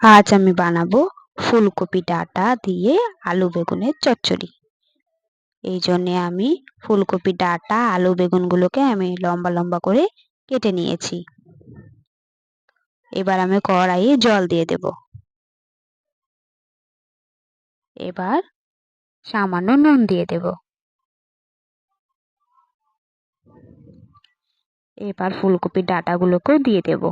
আজ আমি বানাবো ফুলকপি ডাঁটা দিয়ে আলু বেগুনের চচ্চড়ি। এই জন্যে আমি ফুলকপি ডাঁটা আলু বেগুনগুলোকে আমি লম্বা লম্বা করে কেটে নিয়েছি। এবার আমি কড়াইয়ে জল দিয়ে দেব। এবার সামান্য নুন দিয়ে দেব। এবার ফুলকপির ডাঁটাগুলোকেও দিয়ে দেব।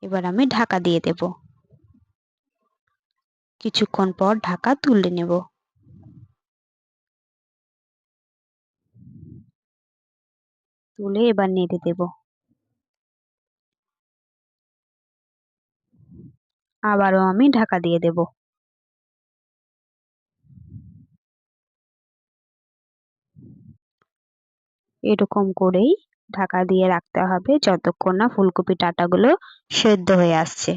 এবার আমি ঢাকা দিয়ে দেব। কিছুক্ষণ পর ঢাকা তুলে নেব। তুলে এবার নেড়ে দেব। আবারও আমি ঢাকা দিয়ে দেব। এরকম করেই ঢাকা দিয়ে রাখতে হবে যতক্ষণ না ফুলকপি ডাঁটাগুলো সেদ্ধ হয়ে আসছে।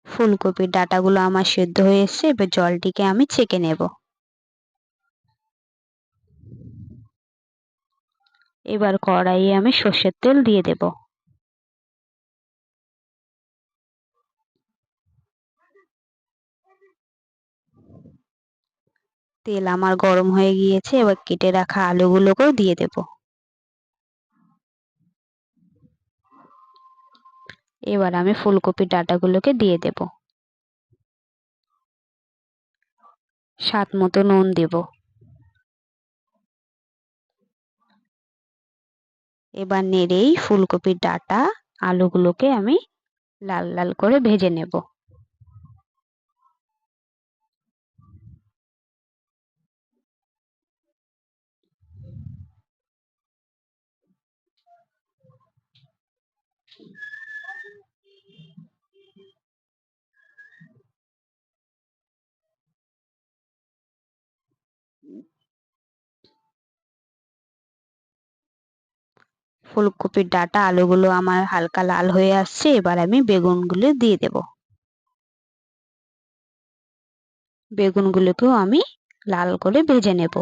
ফুলকপির ডাঁটাগুলো আমার সেদ্ধ হয়ে এসছে। এবার জলটিকে আমি ছেঁকে নেব। এবার কড়াইয়ে আমি সর্ষের তেল দিয়ে দেব। তেল আমার গরম হয়ে গিয়েছে। এবার কেটে রাখা আলুগুলোকেও দিয়ে দেব। এবার আমি ফুলকপির ডাঁটাগুলোকে দিয়ে দেব। স্বাদ মতো নুন দেব। এবার নেড়েই ফুলকপির ডাঁটা আলুগুলোকে আমি লাল লাল করে ভেজে নেব। ফুলকপির ডাঁটা আলুগুলো আমার হালকা লাল হয়ে আসছে। এবার আমি বেগুনগুলো দিয়ে দেব। বেগুনগুলোকেও আমি লাল করে ভেজে নেব।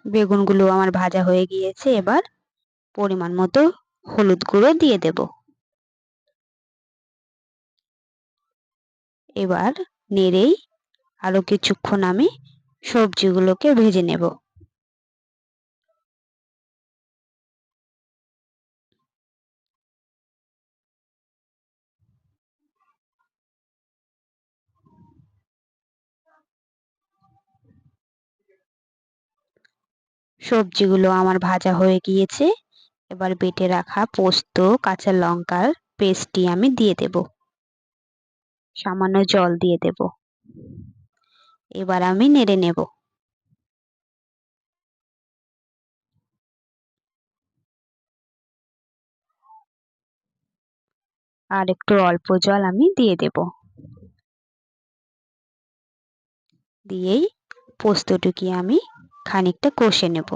বেগুনগুলো আমার ভাজা হয়ে গিয়েছে। এবার পরিমাণ মতো হলুদ গুঁড়ো দিয়ে দেব। এবার নেড়েই আরো কিছুক্ষণ আমি সবজিগুলোকে ভেজে নেব। সবজিগুলো আমার ভাজা হয়ে গিয়েছে। এবার বেটে রাখা পোস্ত কাঁচা লঙ্কার পেস্টটি আমি দিয়ে দেব। সামান্য জল দিয়ে দেব। এবার আমি নেড়ে নেব। আর একটু অল্প জল আমি দিয়ে দেব। দিয়েই পোস্তটুকি আমি খানিকটা কষে নেব।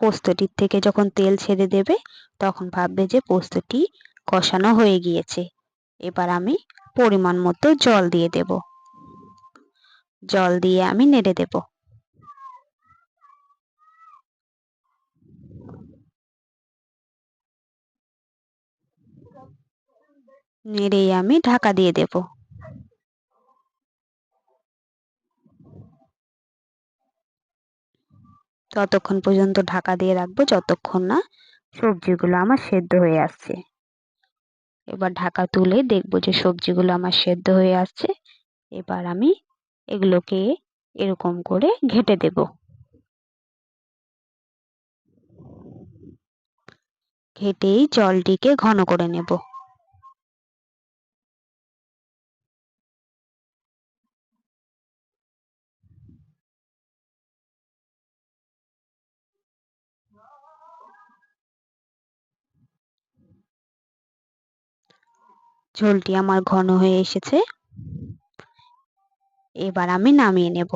পোস্তটির থেকে যখন তেল ছেড়ে দেবে তখন ভাববে যে পোস্তটি কষানো হয়ে গিয়েছে। এবার আমি পরিমাণ মতো জল দিয়ে দেব। জল দিয়ে আমি নেড়ে দেব। নেড়েই আমি ঢাকা দিয়ে দেব। ততক্ষণ পর্যন্ত ঢাকা দিয়ে রাখবো যতক্ষণ না সবজিগুলো আমার সেদ্ধ হয়ে আসছে। এবার ঢাকা তুলে দেখবো যে সবজিগুলো আমার সেদ্ধ হয়ে আসছে। এবার আমি এগুলোকে এরকম করে ঘেঁটে দেব। ঘেঁটেই জলটিকে ঘন করে নেব। ঝোলটি আমার ঘন হয়ে এসেছে, এবার আমি নামিয়ে নেব।